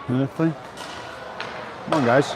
Come on, guys.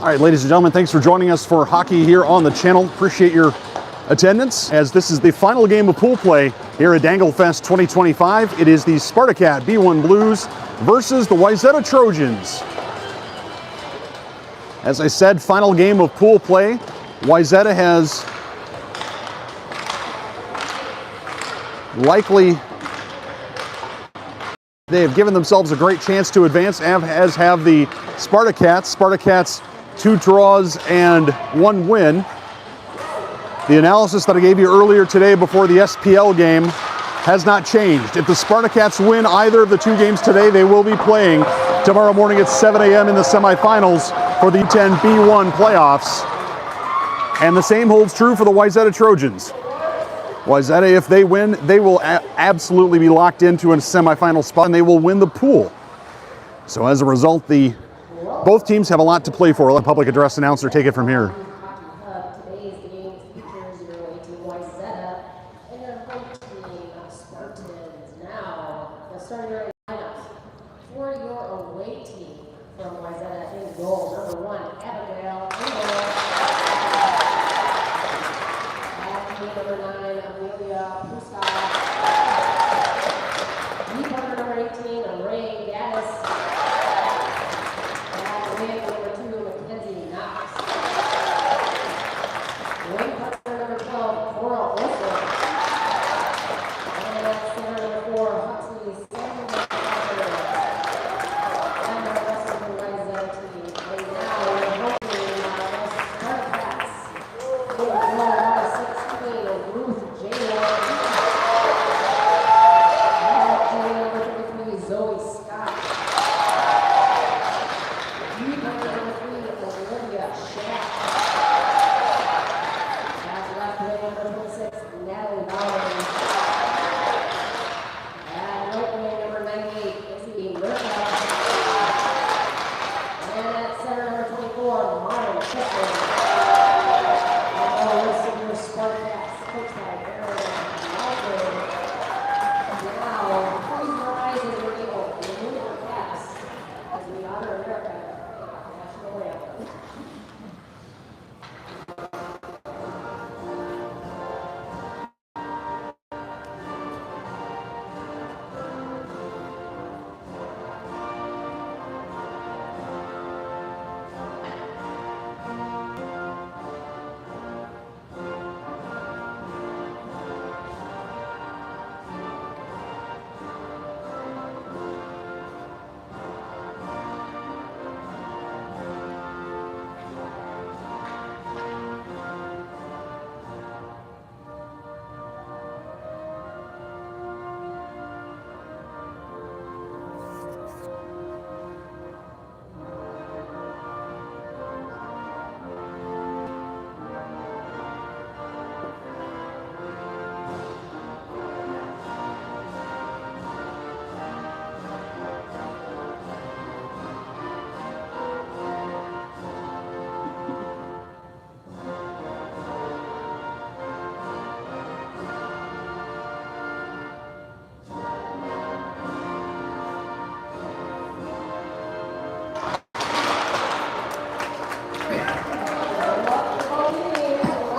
All right, ladies and gentlemen, thanks for joining us for hockey here on the channel. Appreciate your attendance, as this is the final game of pool play here at Danglefest 2025. It is the Spartacats B1 Blues versus the Wayzata Trojans. As I said, final game of pool play. Wayzata has they have given themselves a great chance to advance, as have the Spartacats. Spartacats 2 draws and 1 win. The analysis that I gave you earlier today before the SPL game has not changed. If the Spartacats win either of the 2 games today, they will be playing tomorrow morning at 7 a.m. in the semifinals for the U10B1 playoffs. And the same holds true for the Wayzata Trojans. Wayzata, if they win, they will absolutely be locked into a semifinal spot, and they will win the pool. So as a result, both teams have a lot to play for. Let public address announcer take it from here. Today's game features your away team Wayzata and their home team Spartans. Now, the starting right lineups for your away team from Wayzata in goal. Number 1, Abigail in goal. Number 9, Amelia Puska. Number 18, Ray Gaddis. Number 2, Mackenzie Knox.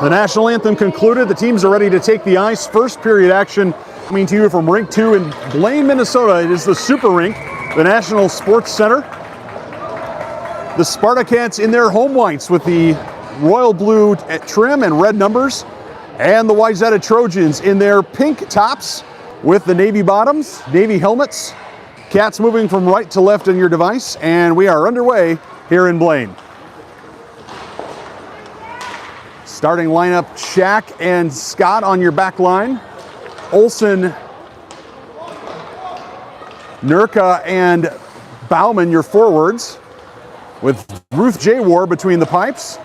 The national anthem concluded. The teams are ready to take the ice. First period action coming to you from Rink 2 in Blaine, Minnesota. It is the Super Rink, the National Sports Center. The Spartacats in their home whites with the royal blue trim and red numbers, and the Wayzata Trojans in their pink tops with the navy bottoms, navy helmets. Cats moving from right to left on your device, and we are underway here in Blaine. Starting lineup, Shaq and Scott on your back line. Olsen, Nurka, and Bauman, your forwards, with Ruth J. War between the pipes.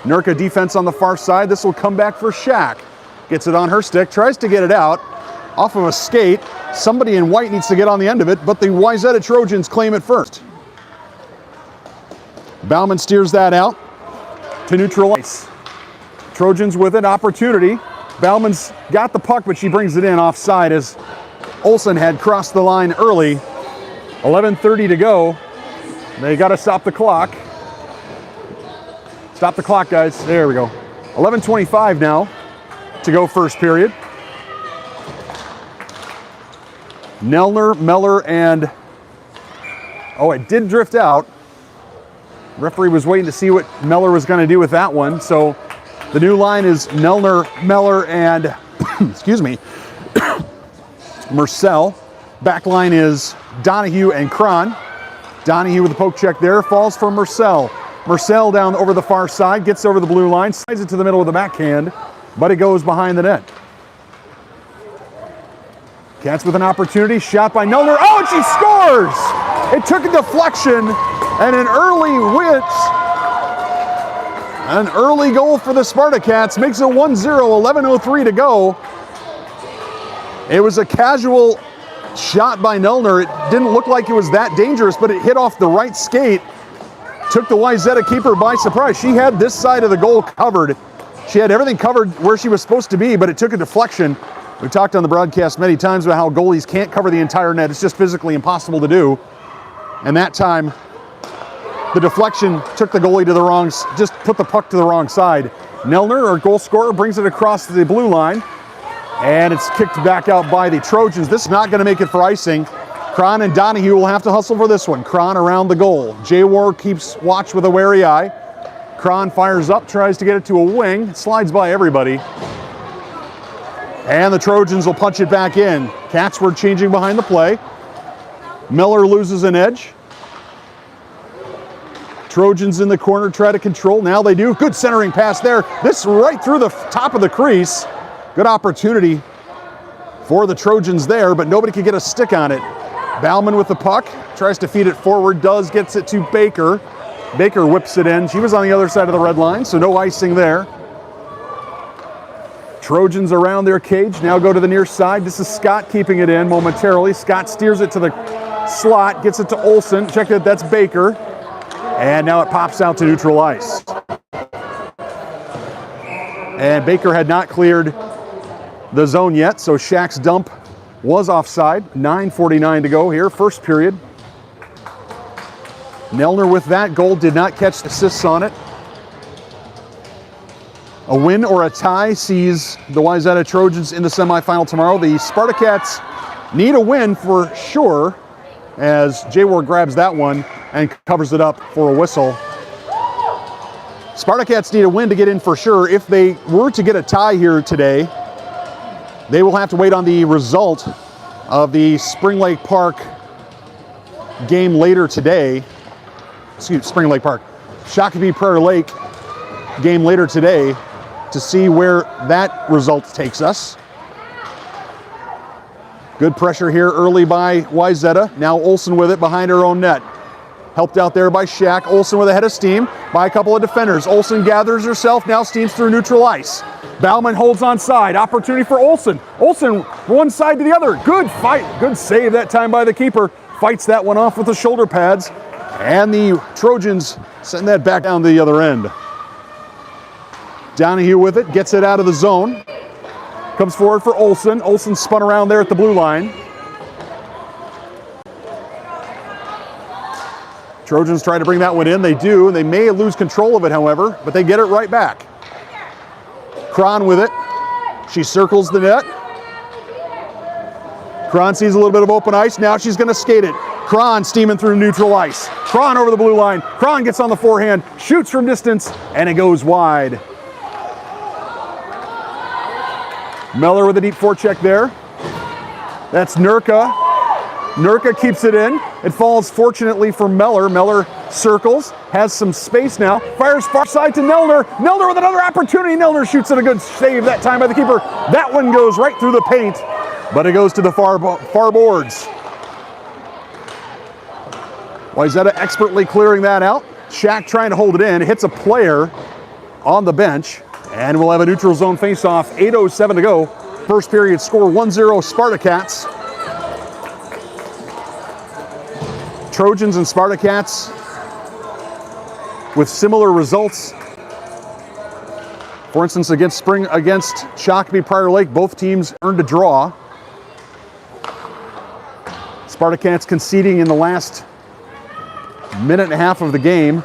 Nurka defense on the far side. This will come back for Shaq. Gets it on her stick, tries to get it out off of a skate. Somebody in white needs to get on the end of it, but the Wayzata Trojans claim it first. Bauman steers that out to neutral ice. Trojans with an opportunity. Bauman's got the puck, but she brings it in offside as Olsen had crossed the line early. 11:30 to go. They got to stop the clock. Stop the clock, guys. There we go. 11:25 now to go first period. Nelner, Meller, and... oh, it did drift out. Referee was waiting to see what Meller was going to do with that one, so... the new line is Nelner, Meller, and, excuse me, Murcell. Back line is Donahue and Cron. Donahue with the poke check there, falls for Murcell. Murcell down over the far side, gets over the blue line, slides it to the middle with the backhand, but it goes behind the net. Cats with an opportunity, shot by Nelner. Oh, and she scores! It took a deflection and an early win. An early goal for the Spartacats makes it 1-0, 11:03 to go. It was a casual shot by Nelner. It didn't look like it was that dangerous, but it hit off the right skate. Took the Wayzata keeper by surprise. She had this side of the goal covered. She had everything covered where she was supposed to be, but it took a deflection. We've talked on the broadcast many times about how goalies can't cover the entire net. It's just physically impossible to do. And that time, the deflection took the goalie to the wrong, just put the puck to the wrong side. Nelner, our goal scorer, brings it across the blue line, and it's kicked back out by the Trojans. This is not going to make it for icing. Cron and Donahue will have to hustle for this one. Cron around the goal. J. Ward keeps watch with a wary eye. Cron fires up, tries to get it to a wing, slides by everybody. And the Trojans will punch it back in. Cats were changing behind the play. Miller loses an edge. Trojans in the corner try to control. Now they do. Good centering pass there. This right through the top of the crease. Good opportunity for the Trojans there, but nobody could get a stick on it. Bauman with the puck. Tries to feed it forward. Gets it to Baker. Baker whips it in. She was on the other side of the red line, so no icing there. Trojans around their cage. Now go to the near side. This is Scott keeping it in momentarily. Scott steers it to the slot. Gets it to Olsen. Check it. That's Baker. And now it pops out to neutral ice. And Baker had not cleared the zone yet, so Shaq's dump was offside. 9:49 to go here, first period. Nelner with that goal did not catch the assists on it. A win or a tie sees the Wayzata Trojans in the semifinal tomorrow. The Spartacats need a win for sure, as J. Ward grabs that one and covers it up for a whistle. Spartacats need a win to get in for sure. If they were to get a tie here today, they will have to wait on the result of the Spring Lake Park game later today. Spring Lake Park. Shakopee Prairie Lake game later today to see where that result takes us. Good pressure here early by Wayzata. Now Olsen with it behind her own net. Helped out there by Shaq. Olsen with a head of steam by a couple of defenders. Olsen gathers herself, now steams through neutral ice. Bauman holds on side. Opportunity for Olsen. Olsen one side to the other. Good fight. Good save that time by the keeper. Fights that one off with the shoulder pads. And the Trojans send that back down to the other end. Donahue with it. Gets it out of the zone. Comes forward for Olsen. Olsen spun around there at the blue line. Trojans try to bring that one in. They do. They may lose control of it, however, but they get it right back. Cron with it. She circles the net. Cron sees a little bit of open ice. Now she's going to skate it. Cron steaming through neutral ice. Cron over the blue line. Cron gets on the forehand, shoots from distance, and it goes wide. Meller with a deep forecheck there. That's Nurka. Nurka keeps it in. It falls fortunately for Meller. Meller circles, has some space now, fires far side to Nelner. Nelner with another opportunity. Nelner shoots it, a good save that time by the keeper. That one goes right through the paint, but it goes to the far boards. Wayzata expertly clearing that out. Shack trying to hold it in. It hits a player on the bench, and we'll have a neutral zone face-off. 8:07 to go. First period score 1-0 Spartacats. Trojans and Spartacats with similar results. For instance, against Shakopee Prior Lake, both teams earned a draw. Spartacats conceding in the last minute and a half of the game.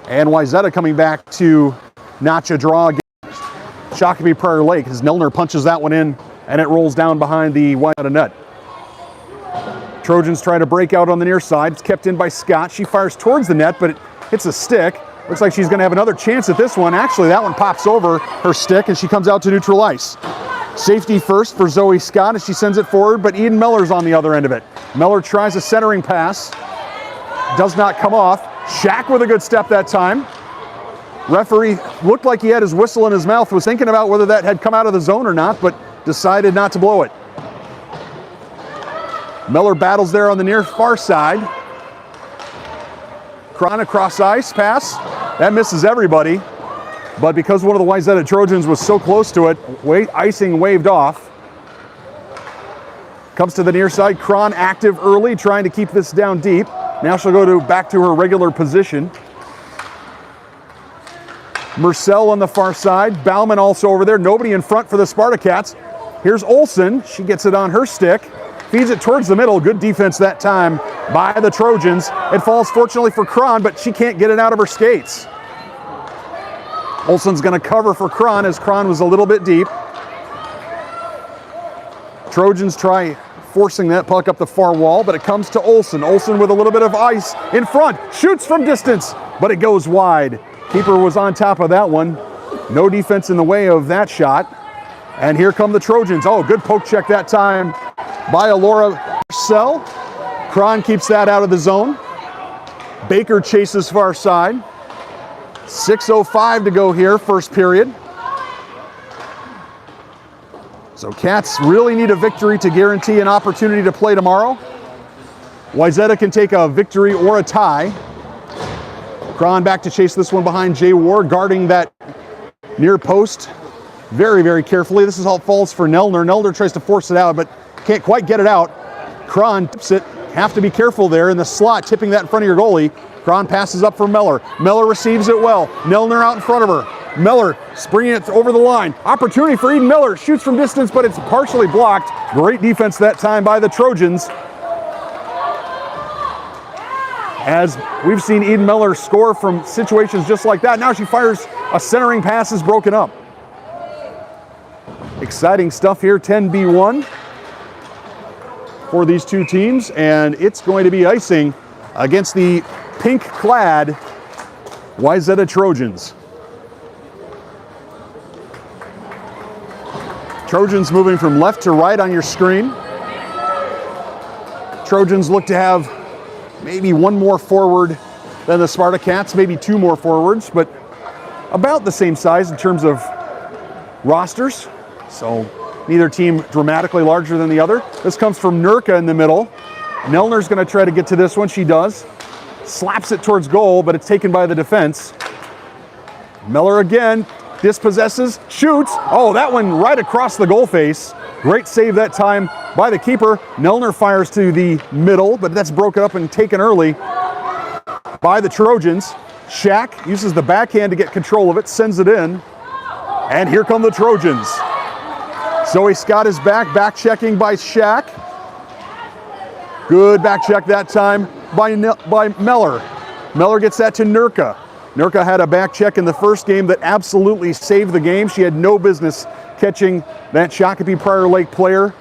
And Wayzata coming back to notch a draw against Shakopee Prior Lake as Nelner punches that one in and it rolls down behind the Wayzata net. Trojans try to break out on the near side. It's kept in by Scott. She fires towards the net, but it hits a stick. Looks like she's going to have another chance at this one. Actually, that one pops over her stick and she comes out to neutral ice. Safety first for Zoe Scott as she sends it forward, but Eden Meller's on the other end of it. Meller tries a centering pass. Does not come off. Shack with a good step that time. Referee looked like he had his whistle in his mouth, was thinking about whether that had come out of the zone or not, but decided not to blow it. Meller battles there on the near far side. Cron across ice pass. That misses everybody. But because one of the Wayzata Trojans was so close to it, icing waved off. Comes to the near side. Cron active early, trying to keep this down deep. Now she'll go back to her regular position. Mercel on the far side. Bauman also over there. Nobody in front for the Spartacats. Here's Olsen. She gets it on her stick. Feeds it towards the middle. Good defense that time by the Trojans. It falls fortunately for Cron, but she can't get it out of her skates. Olsen's going to cover for Cron as Cron was a little bit deep. Trojans try forcing that puck up the far wall, but it comes to Olsen. Olsen with a little bit of ice in front. Shoots from distance, but it goes wide. Keeper was on top of that one. No defense in the way of that shot. And here come the Trojans. Oh, good poke check that time by Alora Marcel. Cron keeps that out of the zone. Baker chases far side. 6:05 to go here, first period. So Cats really need a victory to guarantee an opportunity to play tomorrow. Wayzata can take a victory or a tie. Cron back to chase this one behind Jay Ward, guarding that near post very, very carefully. This is how it falls for Nelner. Nelner tries to force it out, but can't quite get it out. Cron tips it. Have to be careful there in the slot, tipping that in front of your goalie. Cron passes up for Meller. Meller receives it well. Nelner out in front of her. Meller springing it over the line. Opportunity for Eden Miller. Shoots from distance, but it's partially blocked. Great defense that time by the Trojans. As we've seen Eden Miller score from situations just like that. Now she fires a centering pass, is broken up. Exciting stuff here, 10B1 for these two teams, and it's going to be icing against the pink-clad Wayzata Trojans. Trojans moving from left to right on your screen. Trojans look to have maybe one more forward than the Spartacats, maybe two more forwards, but about the same size in terms of rosters. So neither team dramatically larger than the other. This comes from Nurka in the middle. Nelner's going to try to get to this one. She does. Slaps it towards goal, but it's taken by the defense. Meller again. Dispossesses. Shoots. Oh, that one right across the goal face. Great save that time by the keeper. Nelner fires to the middle, but that's broken up and taken early by the Trojans. Shack uses the backhand to get control of it, sends it in. And here come the Trojans. Zoe Scott is back checking by Shack. Good back check that time by Meller. Meller gets that to Nurka. Nurka had a back check in the first game that absolutely saved the game. She had no business catching that Shakopee Prior Lake player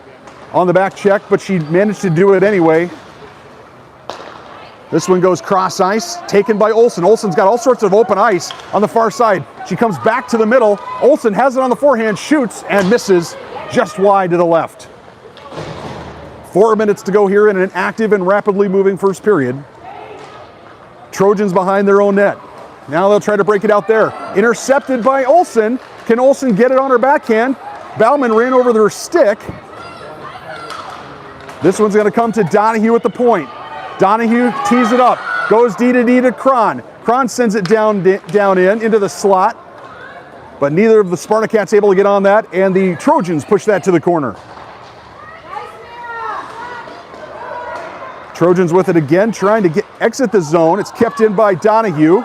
on the back check, but she managed to do it anyway. This one goes cross ice, taken by Olsen. Olsen's got all sorts of open ice on the far side. She comes back to the middle. Olsen has it on the forehand, shoots and misses just wide to the left. 4 minutes to go here in an active and rapidly moving first period. Trojans behind their own net. Now they'll try to break it out there. Intercepted by Olsen. Can Olsen get it on her backhand? Bauman ran over their stick. This one's going to come to Donahue at the point. Donahue tees it up. Goes D to Kron. Kron sends it down into the slot. But neither of the Spartacats able to get on that, and the Trojans push that to the corner. Trojans with it again, trying to exit the zone. It's kept in by Donahue.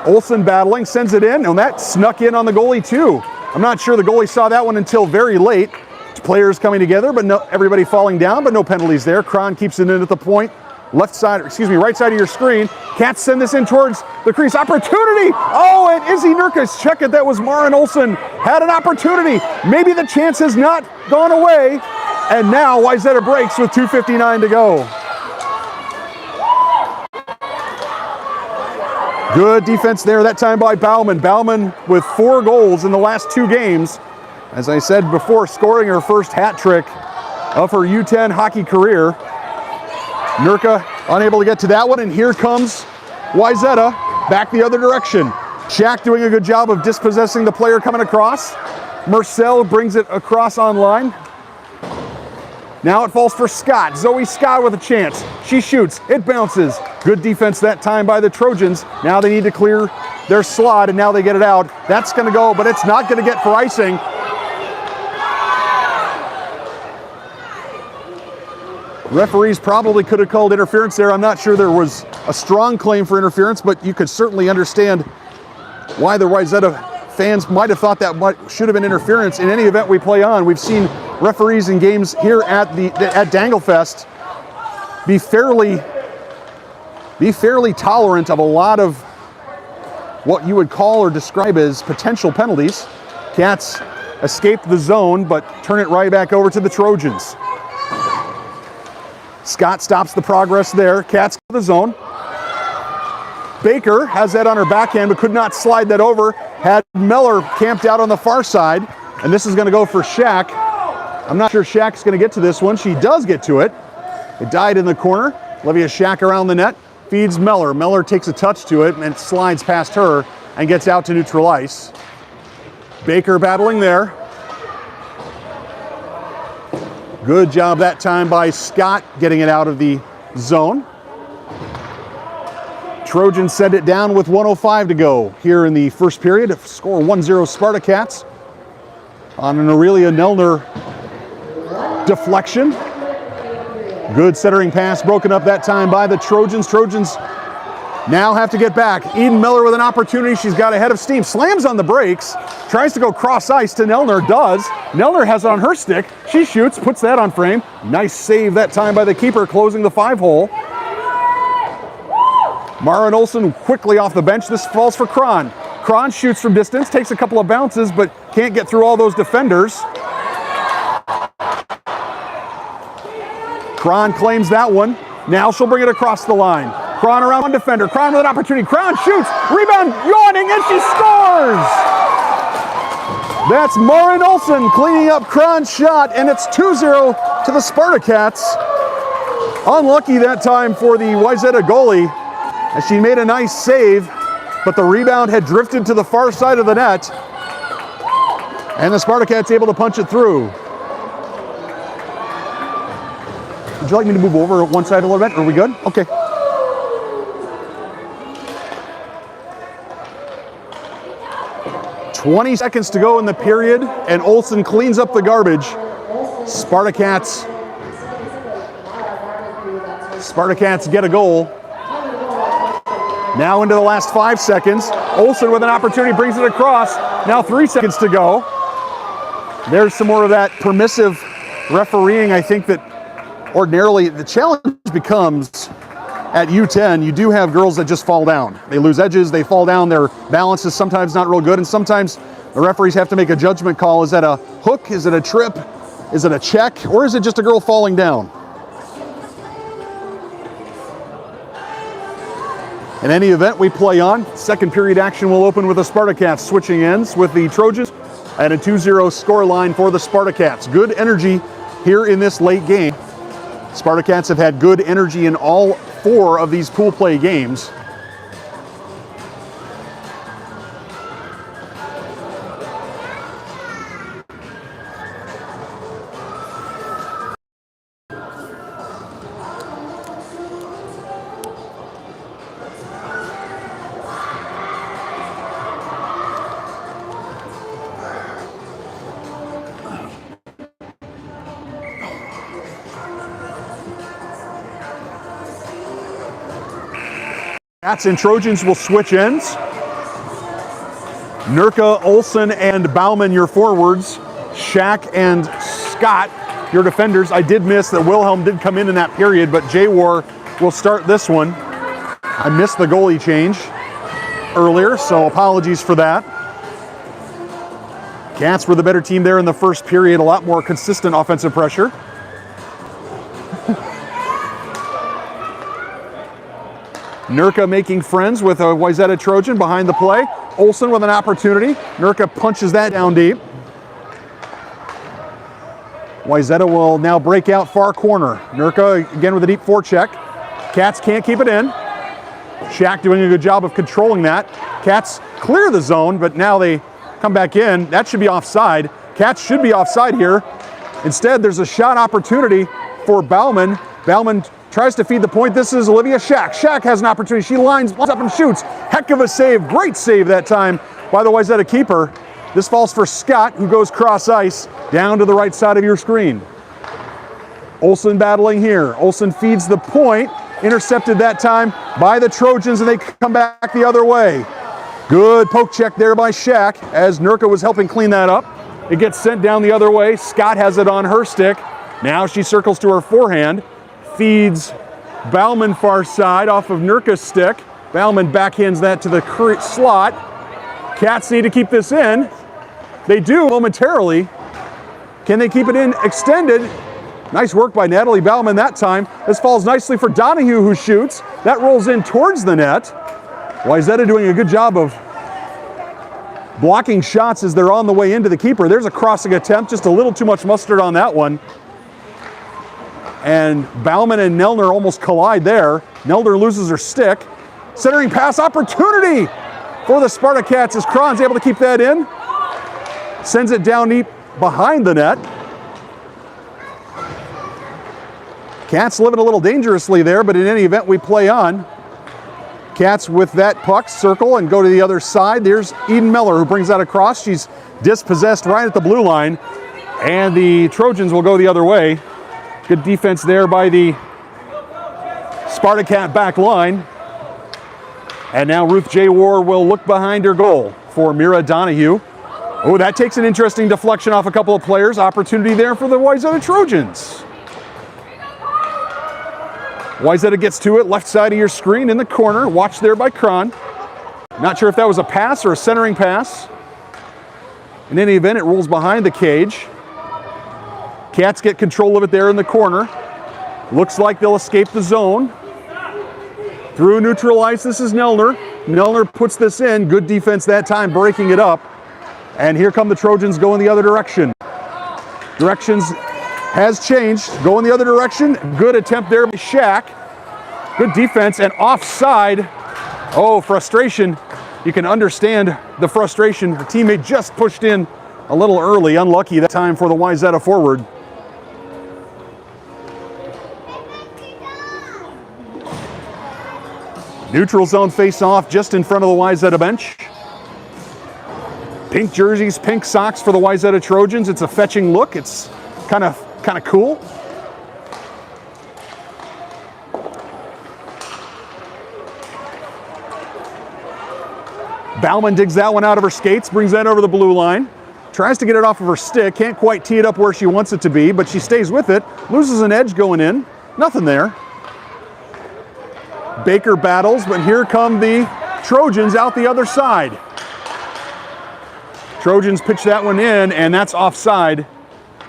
Olsen battling, sends it in, and that snuck in on the goalie too. I'm not sure the goalie saw that one until very late. Players coming together, but no, everybody falling down, but no penalties there. Kron keeps it in at the point. Right side of your screen. Cats send this in towards the crease. Opportunity! Oh, and Izzy Nurka's check it. That was Maren Olsen. Had an opportunity. Maybe the chance has not gone away. And now Wayzata breaks with 2:59 to go. Good defense there that time by Bauman. Bauman with 4 goals in the last 2 games. As I said before, scoring her first hat trick of her U10 hockey career. Nurka unable to get to that one, and here comes Wayzata back the other direction. Shack doing a good job of dispossessing the player coming across. Marcel brings it across on line. Now it falls for Scott. Zoe Scott with a chance. She shoots. It bounces. Good defense that time by the Trojans. Now they need to clear their slot, and now they get it out. That's going to go, but it's not going to get for icing. Referees probably could have called interference there. I'm not sure there was a strong claim for interference, but you could certainly understand why the Wayzata fans might have thought that should have been interference. In any event we play on, we've seen referees in games here at Danglefest be fairly tolerant of a lot of what you would call or describe as potential penalties. Cats escape the zone, but turn it right back over to the Trojans. Scott stops the progress there. Cats to the zone. Baker has that on her backhand, but could not slide that over. Had Miller camped out on the far side, and this is going to go for Shack. I'm not sure Shack's going to get to this one. She does get to it. It died in the corner. Olivia Shack around the net. Feeds Miller. Miller takes a touch to it, and it slides past her and gets out to neutral ice. Baker battling there. Good job that time by Scott getting it out of the zone. Trojans send it down with 1:05 to go here in the first period. Score 1-0 Spartacats on an Aurelia Nelner deflection. Good centering pass broken up that time by the Trojans. Trojans now have to get back. Eden Miller with an opportunity. She's got ahead of steam. Slams on the brakes. Tries to go cross ice to Nelner. Does. Nelner has it on her stick. She shoots. Puts that on frame. Nice save that time by the keeper, closing the 5-hole. Maren Olsen quickly off the bench. This falls for Kron. Kron shoots from distance. Takes a couple of bounces, but can't get through all those defenders. Kron claims that one. Now she'll bring it across the line. Kron around one defender. Kron with an opportunity. Kron shoots. Rebound. Yawning. And she scores. That's Maren Olsen cleaning up Kron's shot. And it's 2-0 to the Spartacats. Unlucky that time for the Wayzata goalie, as she made a nice save, but the rebound had drifted to the far side of the net. And the Spartacats able to punch it through. Would you like me to move over one side a little bit? Are we good? Okay. "20 seconds to go in the period, and Olsen cleans up the garbage. Spartacats get a goal. Now into the last 5 seconds. Olsen with an opportunity brings it across. Now 3 seconds to go. There's some more of that permissive refereeing. I think that ordinarily the challenge becomes at U10, you do have girls that just fall down. They lose edges, they fall down, their balance is sometimes not real good, and sometimes the referees have to make a judgment call. Is that a hook? Is it a trip? Is it a check? Or is it just a girl falling down? In any event, we play on. Second period action will open with the Spartacats switching ends with the Trojans and a 2-0 score line for the Spartacats. Good energy here in this late game. Spartacats have had good energy in all 4 of these pool play games. Cats and Trojans will switch ends. Nurka, Olsen, and Bauman, your forwards. Shack and Scott, your defenders. I did miss that Wilhelm did come in that period, but J-War will start this one. I missed the goalie change earlier, so apologies for that. Cats were the better team there in the first period, a lot more consistent offensive pressure. Nurka making friends with a Wayzata Trojan behind the play. Olsen with an opportunity. Nurka punches that down deep. Wayzata will now break out far corner. Nurka again with a deep forecheck. Cats can't keep it in. Shack doing a good job of controlling that. Cats clear the zone, but now they come back in. That should be offside. Cats should be offside here. Instead, there's a shot opportunity for Bauman. Bauman tries to feed the point. This is Olivia Shack. Shack has an opportunity. She lines up and shoots. Heck of a save. Great save that time by the Wayzata keeper. This falls for Scott, who goes cross ice down to the right side of your screen. Olsen battling here. Olsen feeds the point. Intercepted that time by the Trojans, and they come back the other way. Good poke check there by Shack as Nurka was helping clean that up. It gets sent down the other way. Scott has it on her stick. Now she circles to her forehand. Feeds Bauman far side off of Nurka's stick. Bauman backhands that to the slot. Cats need to keep this in. They do momentarily. Can they keep it in extended? Nice work by Natalie Bauman that time. This falls nicely for Donahue, who shoots. That rolls in towards the net. Wayzata doing a good job of blocking shots as they're on the way into the keeper. There's a crossing attempt, just a little too much mustard on that one. And Bauman and Nelner almost collide there. Nelner loses her stick. Centering pass opportunity for the Spartacats as Cron's able to keep that in. Sends it down deep behind the net. Cats living a little dangerously there, but in any event, we play on. Cats with that puck circle and go to the other side. There's Eden Miller, who brings that across. She's dispossessed right at the blue line, and the Trojans will go the other way. Good defense there by the Spartacat back line. And now Ruth J. War will look behind her goal for Mira Donahue. Oh, that takes an interesting deflection off a couple of players. Opportunity there for the Wayzata Trojans. Wayzata gets to it, left side of your screen in the corner. Watched there by Cron. Not sure if that was a pass or a centering pass. In any event, it rolls behind the cage. Cats get control of it there in the corner. Looks like they'll escape the zone. Through neutral ice, this is Nelner. Nelner puts this in. Good defense that time, breaking it up. And here come the Trojans going the other direction. Directions has changed. Going the other direction. Good attempt there by Shack. Good defense and offside. Oh, frustration. You can understand the frustration. The teammate just pushed in a little early. Unlucky that time for the Wayzata forward. Neutral zone face-off just in front of the Wayzata bench. Pink jerseys, pink socks for the Wayzata Trojans. It's a fetching look. It's kind of cool. Bauman digs that one out of her skates, brings that over the blue line. Tries to get it off of her stick. Can't quite tee it up where she wants it to be, but she stays with it. Loses an edge going in. Nothing there. Baker battles, but here come the Trojans out the other side. Trojans pitch that one in, and that's offside,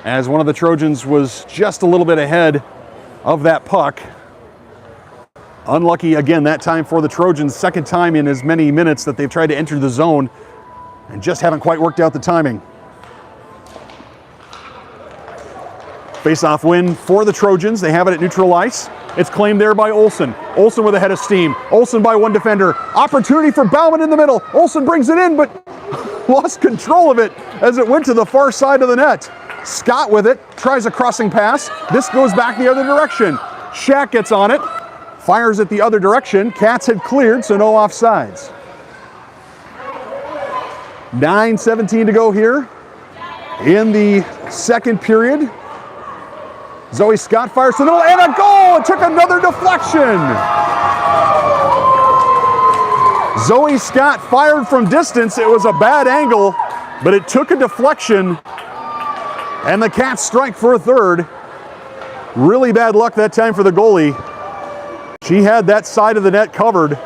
as one of the Trojans was just a little bit ahead of that puck. Unlucky again that time for the Trojans, second time in as many minutes that they've tried to enter the zone and just haven't quite worked out the timing. Face-off win for the Trojans. They have it at neutral ice. It's claimed there by Olsen. Olsen with a head of steam. Olsen by one defender. Opportunity for Bauman in the middle. Olsen brings it in, but lost control of it as it went to the far side of the net. Scott with it, tries a crossing pass. This goes back the other direction. Shack gets on it, fires it the other direction. Cats had cleared, so no offsides. 9:17 to go here in the second period. Zoe Scott fires to the middle, and a goal! It took another deflection. Zoe Scott fired from distance. It was a bad angle, but it took a deflection, and the Cats strike for a third. Really bad luck that time for the goalie. She had that side of the net covered.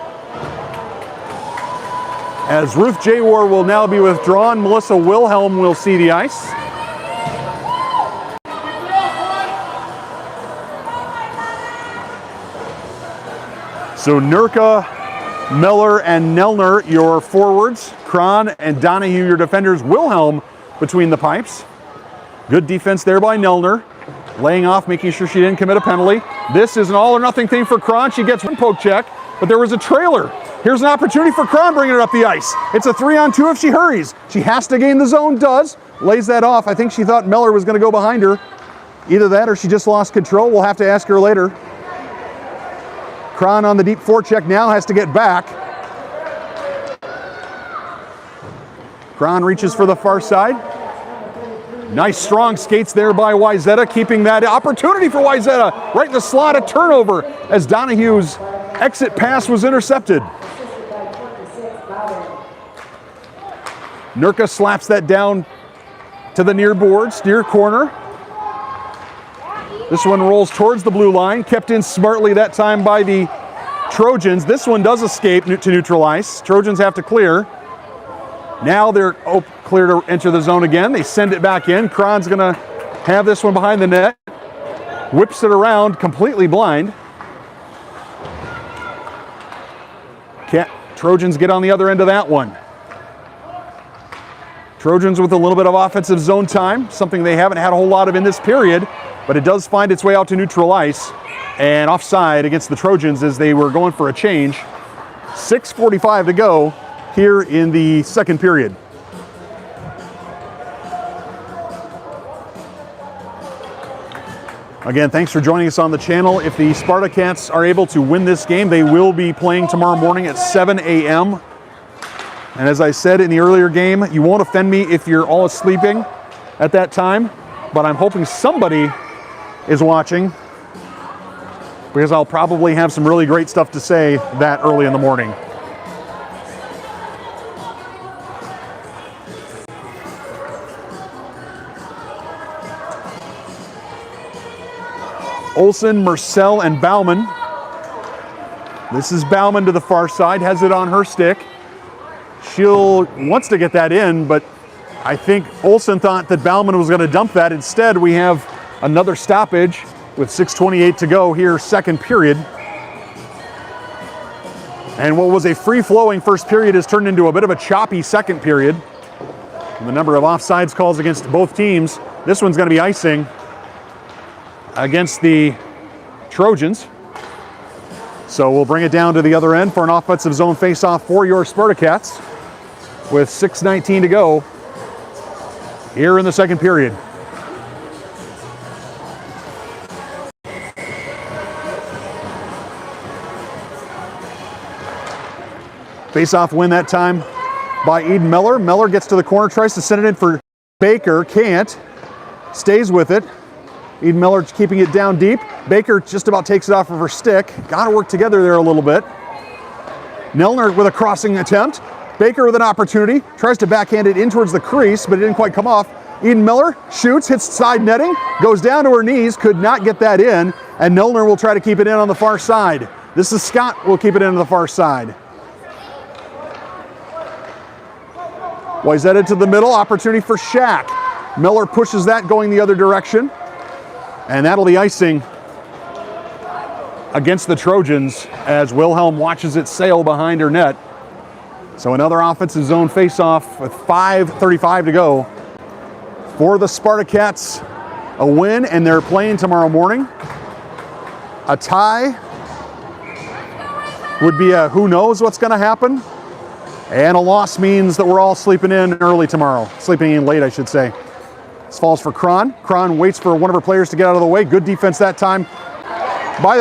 As Ruth Jawar will now be withdrawn, Melissa Wilhelm will see the ice. So Nurka, Miller, and Nelner, your forwards. Kron and Donahue, your defenders. Wilhelm between the pipes. Good defense there by Nelner. Laying off, making sure she didn't commit a penalty. This is an all or nothing thing for Kron. She gets one poke check, but there was a trailer. Here's an opportunity for Kron bringing it up the ice. It's a 3-on-2 if she hurries. She has to gain the zone, does. Lays that off. I think she thought Miller was going to go behind her. Either that or she just lost control. We'll have to ask her later. Kron on the deep forecheck now has to get back. Kron reaches for the far side. Nice strong skates there by Wayzata, keeping that opportunity for Wayzata right in the slot, a turnover as Donahue's exit pass was intercepted. Nurka slaps that down to the near boards, near corner. This one rolls towards the blue line, kept in smartly that time by the Trojans. This one does escape to neutral ice. Trojans have to clear. Now they're clear to enter the zone again. They send it back in. Kron's gonna have this one behind the net. Whips it around, completely blind. Trojans get on the other end of that one. Trojans with a little bit of offensive zone time, something they haven't had a whole lot of in this period, but it does find its way out to neutral ice and offside against the Trojans as they were going for a change. 6:45 to go here in the second period. Again, thanks for joining us on the channel. If the Spartacats are able to win this game, they will be playing tomorrow morning at 7 a.m. And as I said in the earlier game, you won't offend me if you're all sleeping at that time, but I'm hoping somebody is watching because I'll probably have some really great stuff to say that early in the morning. Olsen, Marcel, and Bauman. This is Bauman to the far side, has it on her stick. Wants to get that in, but I think Olsen thought that Bauman was going to dump that. Instead, we have another stoppage with 6:28 to go here, second period. And what was a free-flowing first period has turned into a bit of a choppy second period. And the number of offsides calls against both teams. This one's going to be icing against the Trojans. So we'll bring it down to the other end for an offensive zone face-off for your Spartacats with 6:19 to go here in the second period. Face-off win that time by Eden Miller. Miller gets to the corner, tries to send it in for Baker, can't, stays with it. Eden Miller keeping it down deep. Baker just about takes it off of her stick. Got to work together there a little bit. Nelner with a crossing attempt. Baker with an opportunity. Tries to backhand it in towards the crease, but it didn't quite come off. Eden Miller shoots, hits side netting, goes down to her knees, could not get that in, and Nelner will try to keep it in on the far side. This is Scott, will keep it into the far side. Wayzata to the middle, opportunity for Shaq. Miller pushes that going the other direction. And that'll be icing against the Trojans as Wilhelm watches it sail behind her net. So another offensive zone face-off with 5:35 to go for the Spartacats. A win, and they're playing tomorrow morning. A tie would be a who knows what's going to happen. And a loss means that we're all sleeping in early tomorrow. Sleeping in late, I should say. This falls for Cron. Cron waits for one of her players to get out of the way. Good defense that time by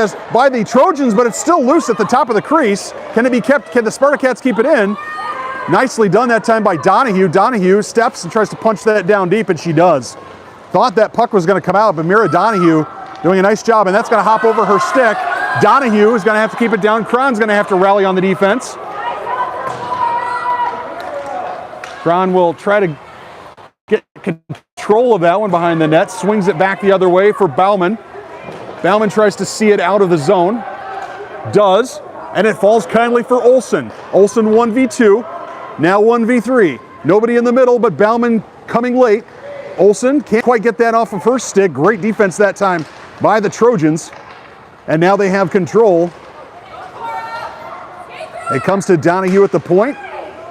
the Trojans, but it's still loose at the top of the crease. Can it be kept? Can the Spartacats keep it in? Nicely done that time by Donahue. Donahue steps and tries to punch that down deep, and she does. Thought that puck was going to come out, but Mira Donahue doing a nice job, and that's going to hop over her stick. Donahue is going to have to keep it down. Cron's going to have to rally on the defense. Cron will try to get control of that one behind the net. Swings it back the other way for Bauman. Bauman tries to see it out of the zone. Does. And it falls kindly for Olsen. Olsen 1v2. Now 1v3. Nobody in the middle, but Bauman coming late. Olsen can't quite get that off of her stick. Great defense that time by the Trojans. And now they have control. It comes to Donahue at the point.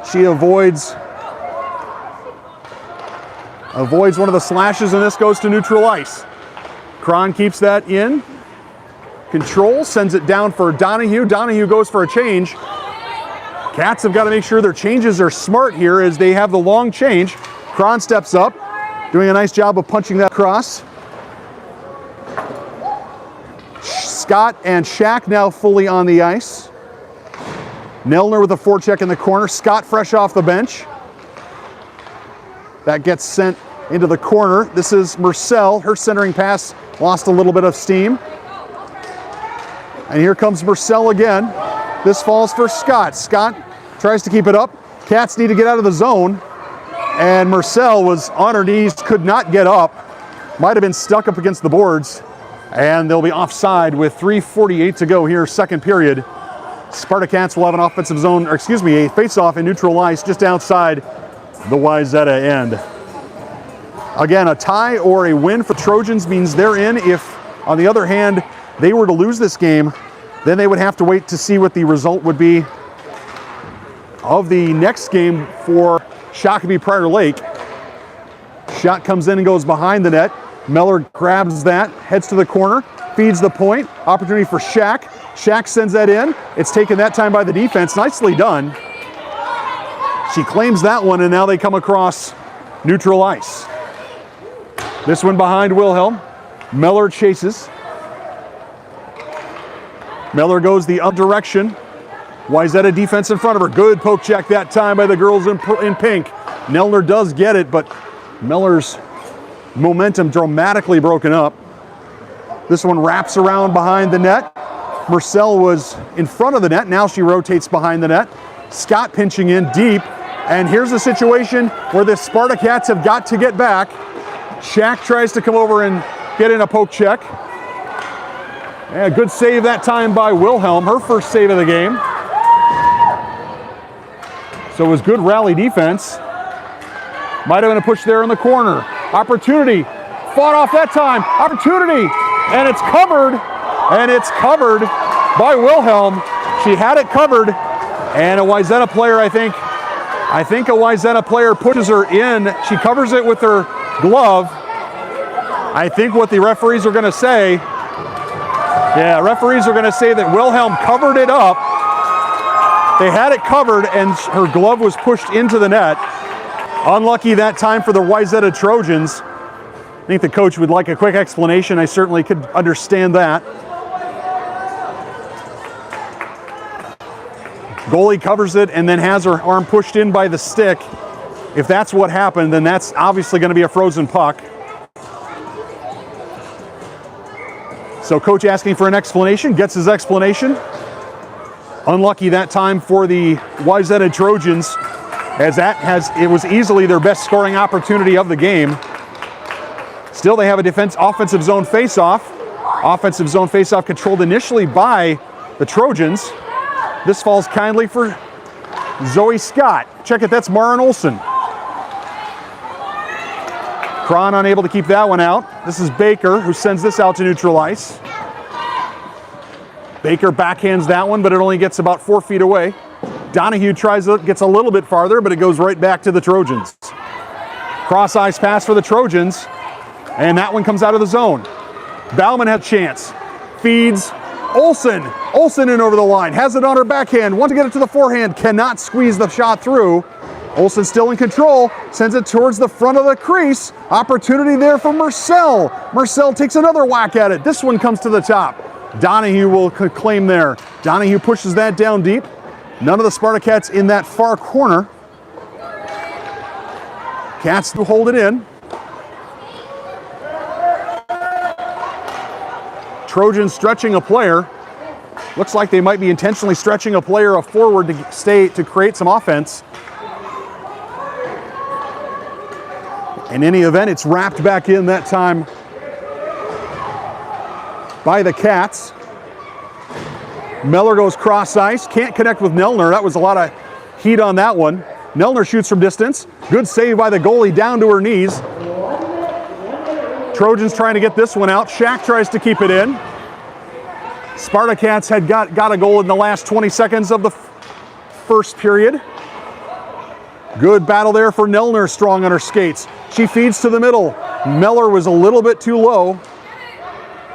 She avoids one of the slashes, and this goes to neutral ice. Cron keeps that in. Control, sends it down for Donahue. Donahue goes for a change. Cats have got to make sure their changes are smart here as they have the long change. Cron steps up, doing a nice job of punching that across. Scott and Shaq now fully on the ice. Nelner with a forecheck in the corner. Scott fresh off the bench. That gets sent into the corner. This is Marcel. Her centering pass lost a little bit of steam. And here comes Marcel again. This falls for Scott. Scott tries to keep it up. Cats need to get out of the zone. And Marcel was on her knees, could not get up. Might have been stuck up against the boards. And they'll be offside with 3:48 to go here, second period. Spartacats will have an offensive zone, or excuse me, a face-off in neutral ice just outside the Wayzata end. Again, a tie or a win for Trojans means they're in. If, on the other hand, they were to lose this game, then they would have to wait to see what the result would be of the next game for Shakopee Prior Lake. Shot comes in and goes behind the net. Miller grabs that, heads to the corner, feeds the point. Opportunity for Shaq. Shaq sends that in. It's taken that time by the defense. Nicely done. She claims that one, and now they come across neutral ice. This one behind Wilhelm. Miller chases. Miller goes the other direction. Wayzata defense in front of her. Good poke check that time by the girls in pink. Nelner does get it, but Miller's momentum dramatically broken up. This one wraps around behind the net. Marcel was in front of the net. Now she rotates behind the net. Scott pinching in deep. And here's a situation where the Spartacats have got to get back. Shaq tries to come over and get in a poke check. And a good save that time by Wilhelm, her first save of the game. So it was good rally defense. Might have been a push there in the corner. Opportunity, fought off that time. Opportunity, and it's covered. And it's covered by Wilhelm. She had it covered, and a Wayzata player, I think a Wayzata player pushes her in. She covers it with her glove. I think what the referees are going to say, referees are going to say that Wilhelm covered it up. They had it covered, and her glove was pushed into the net. Unlucky that time for the Wayzata Trojans. I think the coach would like a quick explanation. I certainly could understand that. Goalie covers it and then has her arm pushed in by the stick. If that's what happened, then that's obviously going to be a frozen puck. So coach asking for an explanation, gets his explanation. Unlucky that time for the Wayzata Trojans, as it was easily their best scoring opportunity of the game. Still, they have a offensive zone face-off. Offensive zone face-off controlled initially by the Trojans. This falls kindly for Zoe Scott. Check it, that's Maren Olsen. Cron unable to keep that one out. This is Baker who sends this out to neutral ice. Baker backhands that one, but it only gets about 4 feet away. Donahue gets a little bit farther, but it goes right back to the Trojans. Cross ice pass for the Trojans, and that one comes out of the zone. Bauman has a chance. Feeds Olsen. Olsen in over the line. Has it on her backhand. Wants to get it to the forehand. Cannot squeeze the shot through. Olsen still in control. Sends it towards the front of the crease. Opportunity there for Marcel. Marcel takes another whack at it. This one comes to the top. Donahue will claim there. Donahue pushes that down deep. None of the Spartacats in that far corner. Cats to hold it in. Trojans stretching a player. Looks like they might be intentionally stretching a player forward to create some offense. In any event, it's wrapped back in that time by the Cats. Meller goes cross ice, can't connect with Nelner. That was a lot of heat on that one. Nelner shoots from distance. Good save by the goalie down to her knees. Trojans trying to get this one out. Shack tries to keep it in. Spartacats had got a goal in the last 20 seconds of the first period. Good battle there for Nelner, strong on her skates. She feeds to the middle. Meller was a little bit too low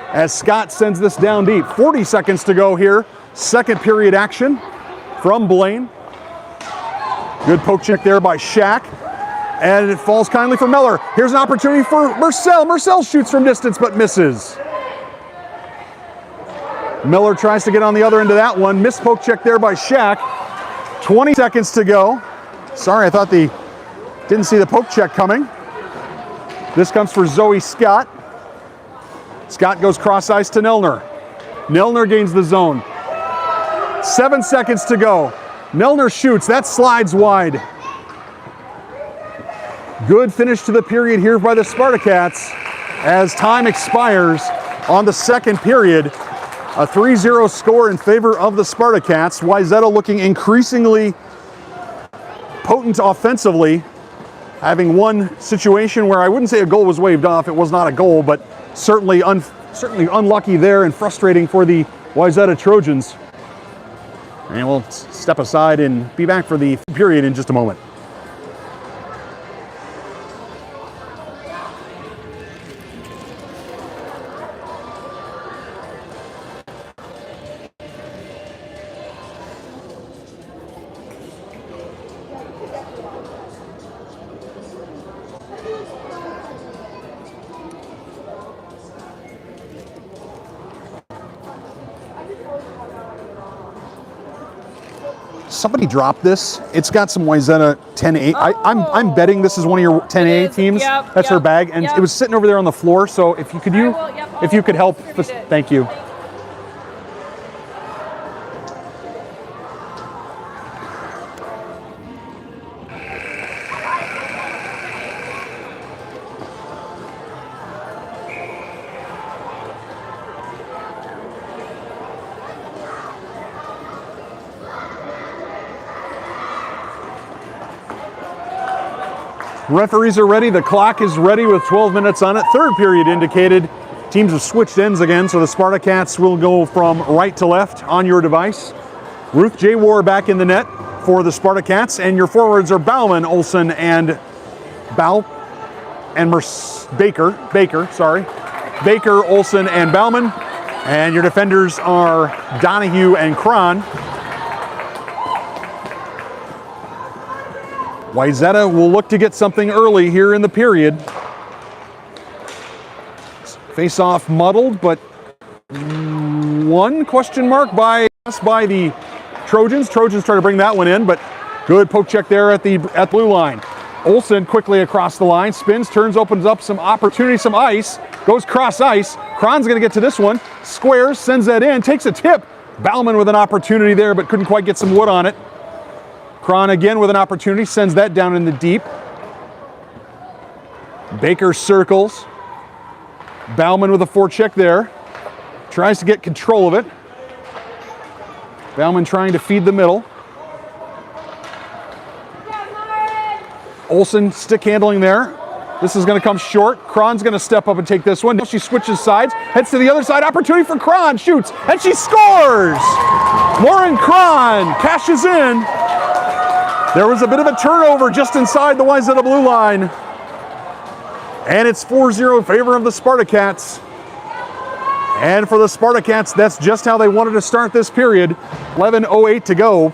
as Scott sends this down deep. 40 seconds to go here. Second period action from Blaine. Good poke check there by Shack. And it falls kindly for Meller. Here's an opportunity for Marcel. Marcel shoots from distance but misses. Miller tries to get on the other end of that one. Missed poke check there by Shack. 20 seconds to go. Sorry, I thought didn't see the poke check coming. This comes for Zoe Scott. Scott goes cross ice to Nelner. Nelner gains the zone. 7 seconds to go. Nelner shoots, that slides wide. Good finish to the period here by the Spartacats as time expires on the second period. A 3-0 score in favor of the Spartacats. Wayzata looking increasingly potent offensively, having one situation where I wouldn't say a goal was waved off. It was not a goal, but certainly unlucky there and frustrating for the Wayzata Trojans. And we'll step aside and be back for the period in just a moment. Somebody dropped this. It's got some Wayzata 10A. I'm betting this is one of your 10A teams. Yep, That's her bag, and it was sitting over there on the floor. So if you could if you could help, thank you. Referees are ready. The clock is ready with 12 minutes on it. Third period indicated. Teams have switched ends again, so the Spartacats will go from right to left on your device. Ruth J. War back in the net for the Spartacats, and your forwards are Bauman, Olsen, and Baker, Olsen, and Bauman. And your defenders are Donahue and Cron. Wayzata will look to get something early here in the period. Face-off muddled, but one question mark by the Trojans. Trojans try to bring that one in, but good poke check there at the blue line. Olsen quickly across the line, spins, turns, opens up some opportunity, some ice, goes cross ice. Cron's gonna get to this one, squares, sends that in, takes a tip. Bauman with an opportunity there, but couldn't quite get some wood on it. Cron again with an opportunity, sends that down in the deep. Baker circles. Bauman with a forecheck there. Tries to get control of it. Bauman trying to feed the middle. Olsen stick handling there. This is going to come short. Cron's going to step up and take this one. She switches sides, heads to the other side. Opportunity for Cron. Shoots, and she scores! Lauren Cron cashes in. There was a bit of a turnover just inside the Wayzata blue line. And it's 4-0 in favor of the Spartacats. And for the Spartacats, that's just how they wanted to start this period. 11:08 to go.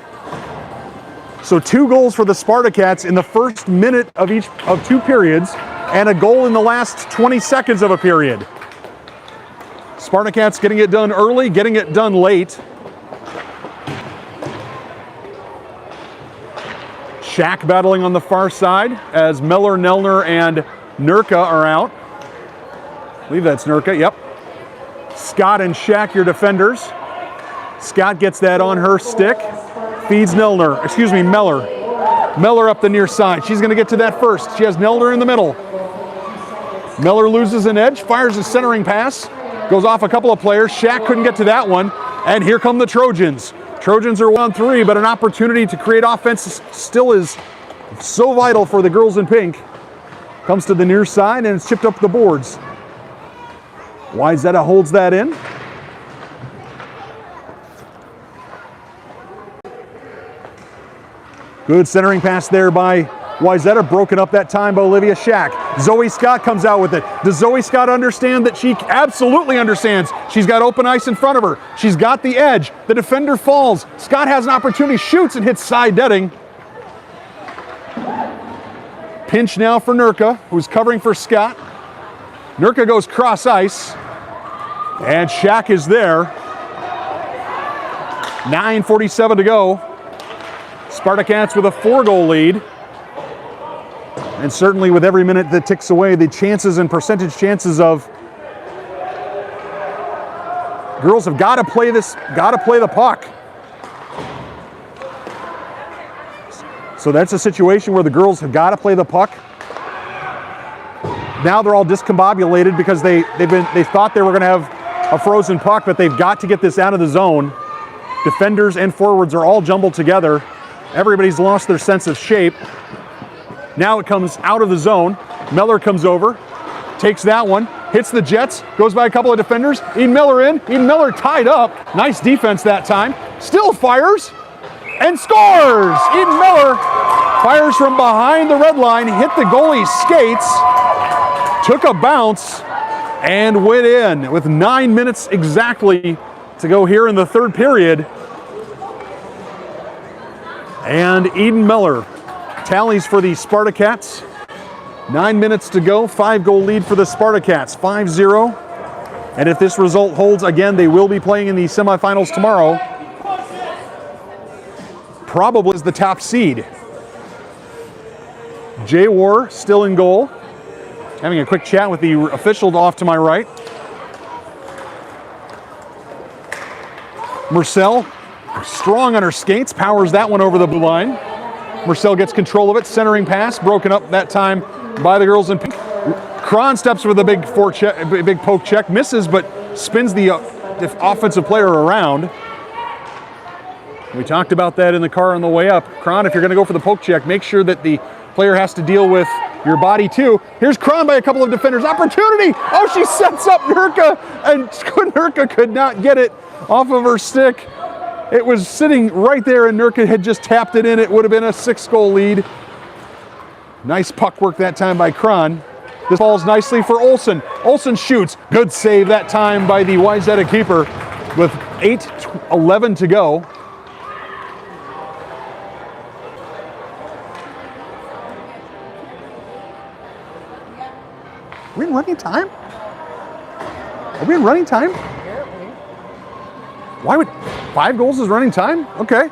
So 2 goals for the Spartacats in the first minute of each of 2 periods, and a goal in the last 20 seconds of a period. Spartacats getting it done early, getting it done late. Shack battling on the far side as Miller, Nelner, and Nurka are out. I believe that's Nurka, yep. Scott and Shack, your defenders. Scott gets that on her stick. Feeds Meller. Meller up the near side. She's going to get to that first. She has Nelner in the middle. Meller loses an edge, fires a centering pass, goes off a couple of players. Shack couldn't get to that one, and here come the Trojans. Trojans are 1-3, but an opportunity to create offense still is so vital for the girls in pink. Comes to the near side, and it's chipped up the boards. Wayzata holds that in. Good centering pass there by Wayzata, broken up that time by Olivia Shack. Zoe Scott comes out with it. Does Zoe Scott understand that she absolutely understands? She's got open ice in front of her. She's got the edge. The defender falls. Scott has an opportunity, shoots and hits side netting. Pinch now for Nurka, who's covering for Scott. Nurka goes cross ice, and Shack is there. 9:47 to go. Spartacats with a 4-goal lead. And certainly with every minute that ticks away, the chances and percentage chances of girls have got to play the puck. So that's a situation where the girls have got to play the puck. Now they're all discombobulated because they thought they were going to have a frozen puck, but they've got to get this out of the zone. Defenders and forwards are all jumbled together. Everybody's lost their sense of shape. Now it comes out of the zone. Meller comes over, takes that one, hits the Jets, goes by a couple of defenders. Eden Miller in. Eden Miller tied up. Nice defense that time. Still fires and scores. Eden Miller fires from behind the red line, hit the goalie's skates, took a bounce, and went in with 9 minutes exactly to go here in the third period. And Eden Miller tallies for the Spartacats. 9 minutes to go, 5-goal lead for the Spartacats, 5-0. And if this result holds, again, they will be playing in the semifinals tomorrow. Probably is the top seed. Jay War still in goal. Having a quick chat with the official off to my right. Marcel, strong on her skates, powers that one over the blue line. Marcel gets control of it, centering pass, broken up that time by the girls in pink. Cron steps with a big poke check, misses, but spins the offensive player around. We talked about that in the car on the way up. Cron, if you're going to go for the poke check, make sure that the player has to deal with your body too. Here's Cron by a couple of defenders. Opportunity! Oh, she sets up Nurka, and Nurka could not get it off of her stick. It was sitting right there, and Nurka had just tapped it in. It would have been a 6-goal lead. Nice puck work that time by Cron. This falls nicely for Olsen. Olsen shoots. Good save that time by the Wayzata keeper with 8:11 to go. Are we in running time? Are we in running time? Why would 5 goals is running time? Okay.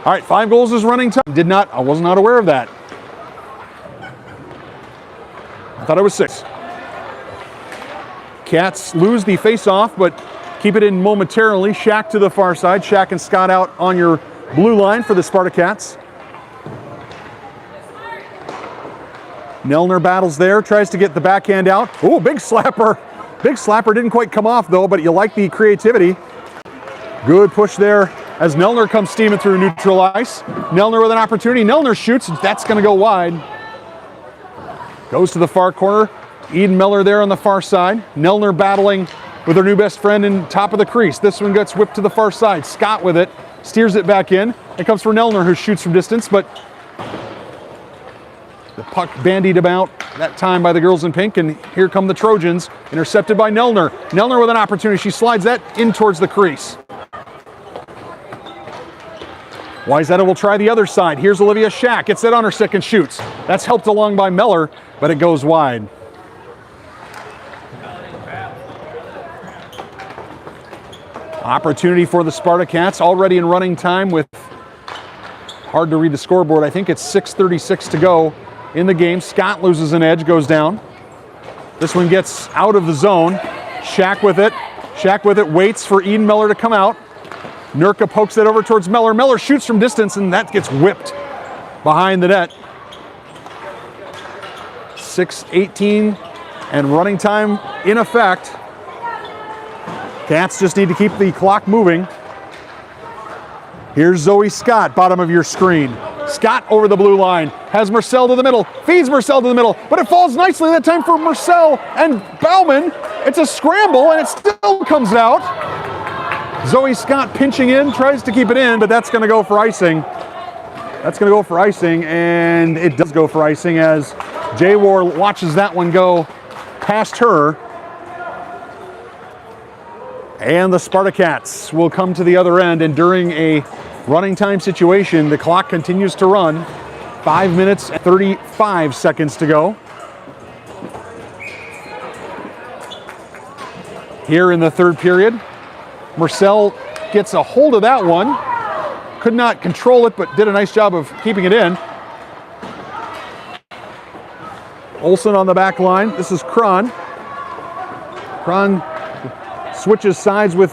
All right, 5 goals is running time. I was not aware of that. I thought it was 6. Cats lose the face-off, but keep it in momentarily. Shack to the far side. Shack and Scott out on your blue line for the Spartacats. Nelner battles there, tries to get the backhand out. Oh, big slapper. Big slapper didn't quite come off though, but you like the creativity. Good push there as Nelner comes steaming through neutral ice. Nelner with an opportunity. Nelner shoots. That's going to go wide. Goes to the far corner. Eden Miller there on the far side. Nelner battling with her new best friend in top of the crease. This one gets whipped to the far side. Scott with it. Steers it back in. It comes for Nelner, who shoots from distance, but the puck bandied about that time by the girls in pink, and here come the Trojans, intercepted by Nelner. Nelner with an opportunity. She slides that in towards the crease. Wayzata will try the other side. Here's Olivia Shack. Gets that on her stick and shoots. That's helped along by Miller, but it goes wide. Opportunity for the Spartacats, already in running time with, hard to read the scoreboard, I think it's 6:36 to go in the game. Scott loses an edge, goes down. This one gets out of the zone. Shack with it. Shack with it, waits for Eden Miller to come out. Nurka pokes it over towards Miller. Miller shoots from distance, and that gets whipped behind the net. 6:18 and running time in effect. Cats just need to keep the clock moving. Here's Zoe Scott, bottom of your screen. Scott over the blue line, has Marcel to the middle, feeds Marcel to the middle, but it falls nicely that time for Marcel and Bauman. It's a scramble, and it still comes out. Zoe Scott pinching in, tries to keep it in, but that's going to go for icing. That's going to go for icing, and it does go for icing as J-War watches that one go past her. And the Spartacats will come to the other end, and during a running time situation, the clock continues to run. 5 minutes and 35 seconds to go. Here in the third period, Marcel gets a hold of that one. Could not control it, but did a nice job of keeping it in. Olsen on the back line. This is Cron. Cron switches sides with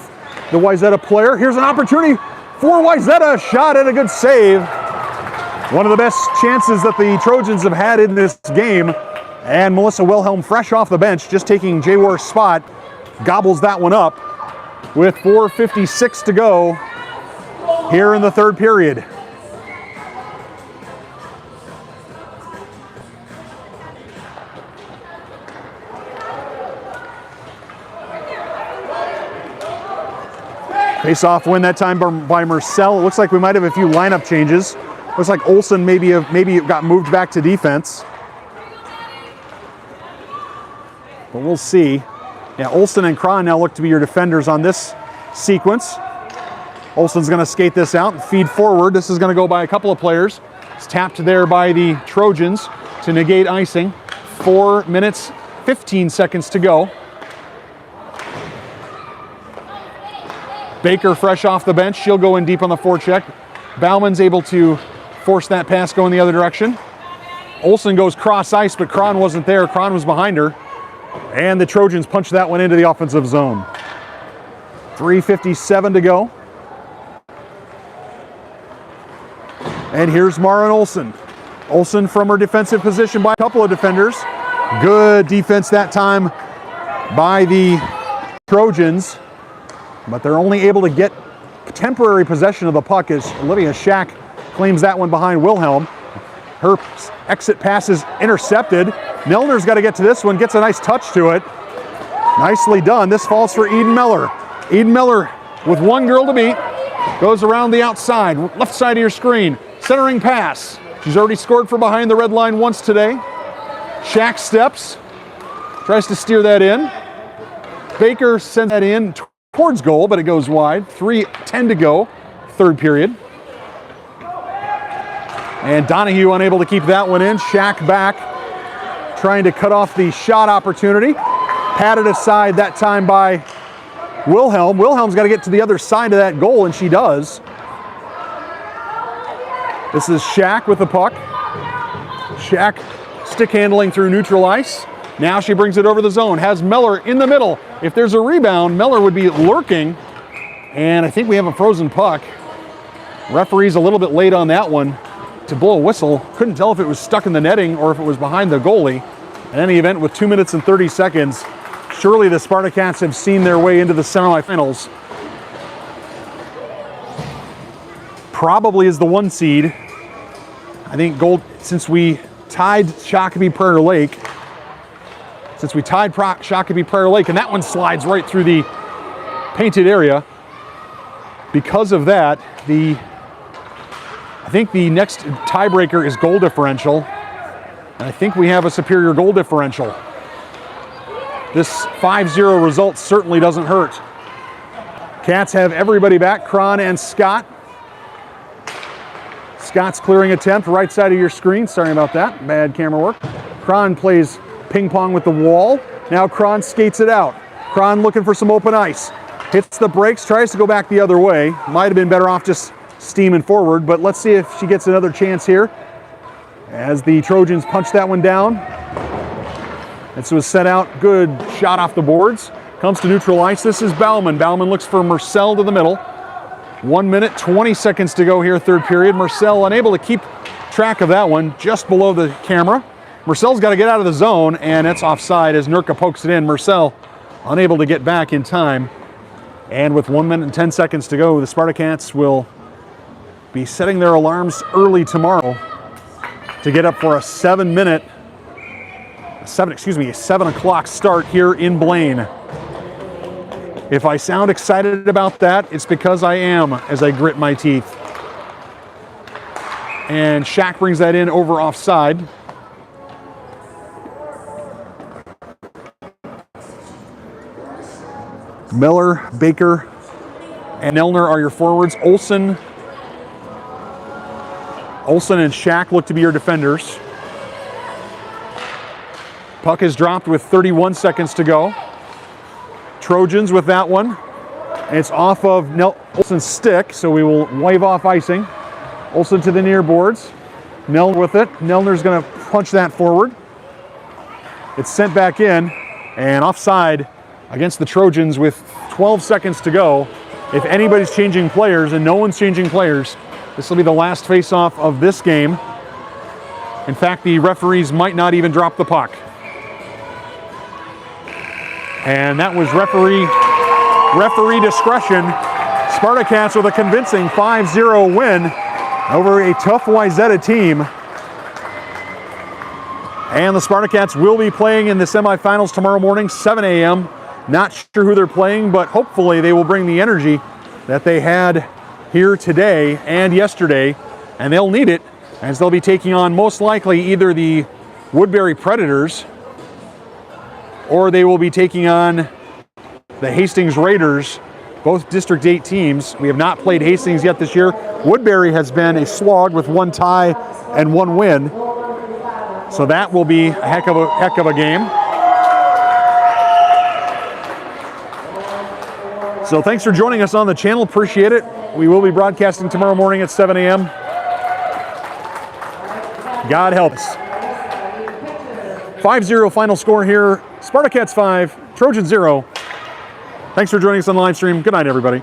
the Wayzata player. Here's an opportunity for Wayzata. Shot and a good save. One of the best chances that the Trojans have had in this game. And Melissa Wilhelm, fresh off the bench, just taking J-War's spot, gobbles that one up with 4:56 to go here in the third period. Face-off win that time by Marcel. It looks like we might have a few lineup changes. Looks like Olsen maybe got moved back to defense. But we'll see. Yeah, Olsen and Cron now look to be your defenders on this sequence. Olsen's going to skate this out and feed forward. This is going to go by a couple of players. It's tapped there by the Trojans to negate icing. 4 minutes, 15 seconds to go. Baker fresh off the bench. She'll go in deep on the forecheck. Bauman's able to force that pass going the other direction. Olsen goes cross ice, but Cron wasn't there. Cron was behind her. And the Trojans punch that one into the offensive zone. 3:57 to go. And here's Maren Olsen. Olsen from her defensive position by a couple of defenders. Good defense that time by the Trojans. But they're only able to get temporary possession of the puck as Olivia Shack claims that one behind Wilhelm. Her exit pass is intercepted. Milner's got to get to this one, gets a nice touch to it. Nicely done. This falls for Eden Miller. Eden Miller with one girl to beat. Goes around the outside, left side of your screen. Centering pass. She's already scored from behind the red line once today. Shack steps, tries to steer that in. Baker sends that in towards goal, but it goes wide. 3:10 to go, third period. And Donahue unable to keep that one in. Shack back, trying to cut off the shot opportunity. Patted aside that time by Wilhelm. Wilhelm's got to get to the other side of that goal, and she does. This is Shack with the puck. Shack stick handling through neutral ice. Now she brings it over the zone, has Miller in the middle. If there's a rebound, Miller would be lurking. And I think we have a frozen puck. Referee's a little bit late on that one to blow a whistle. Couldn't tell if it was stuck in the netting or if it was behind the goalie. In any event, with 2 minutes and 30 seconds, surely the Spartacats have seen their way into the semifinals. probably is the 1 seed. I think since we tied Shakopee Prairie Lake, Shakopee Prairie Lake, and that one slides right through the painted area. Because of that, I think the next tiebreaker is goal differential, and I think we have a superior goal differential. This 5-0 result certainly doesn't hurt. Cats have everybody back, Cron and Scott. Scott's clearing attempt, right side of your screen. Sorry about that, bad camera work. Cron plays ping pong with the wall. Now Cron skates it out. Cron looking for some open ice. Hits the brakes, tries to go back the other way. Might have been better off just steaming forward, but let's see if she gets another chance here as the Trojans punch that one down. This was set out, good shot off the boards. Comes to neutral ice, this is Bauman. Bauman looks for Marcel to the middle. 1 minute, 20 seconds to go here, third period. Marcel unable to keep track of that one, just below the camera. Marcel's got to get out of the zone, and it's offside as Nurka pokes it in. Marcel unable to get back in time. And with 1 minute and 10 seconds to go, the Spartacats will be setting their alarms early tomorrow to get up for a 7 o'clock start here in Blaine. If I sound excited about that, it's because I am as I grit my teeth. And Shaq brings that in over offside. Miller, Baker, and Elner are your forwards. Olsen and Shaq look to be your defenders. Puck is dropped with 31 seconds to go. Trojans with that one. And it's off of Olsen's stick, so we will wave off icing. Olsen to the near boards. Nelner with it. Nelner's going to punch that forward. It's sent back in, and offside against the Trojans with 12 seconds to go. If anybody's changing players, and no one's changing players, this will be the last face-off of this game. In fact, the referees might not even drop the puck. And that was referee discretion. Spartacats with a convincing 5-0 win over a tough Wayzata team. And the Spartacats will be playing in the semifinals tomorrow morning, 7 a.m. Not sure who they're playing, but hopefully they will bring the energy that they had here today and yesterday, and they'll need it as they'll be taking on most likely either the Woodbury Predators or they will be taking on the Hastings Raiders, both District 8 teams. We have not played Hastings yet this year. Woodbury has been a slog with 1 tie and 1 win, so that will be a heck of a game. So thanks for joining us on the channel. Appreciate it. We will be broadcasting tomorrow morning at 7 a.m. God help us. 5-0 final score here. Spartacats 5, Trojans 0. Thanks for joining us on the live stream. Good night, everybody.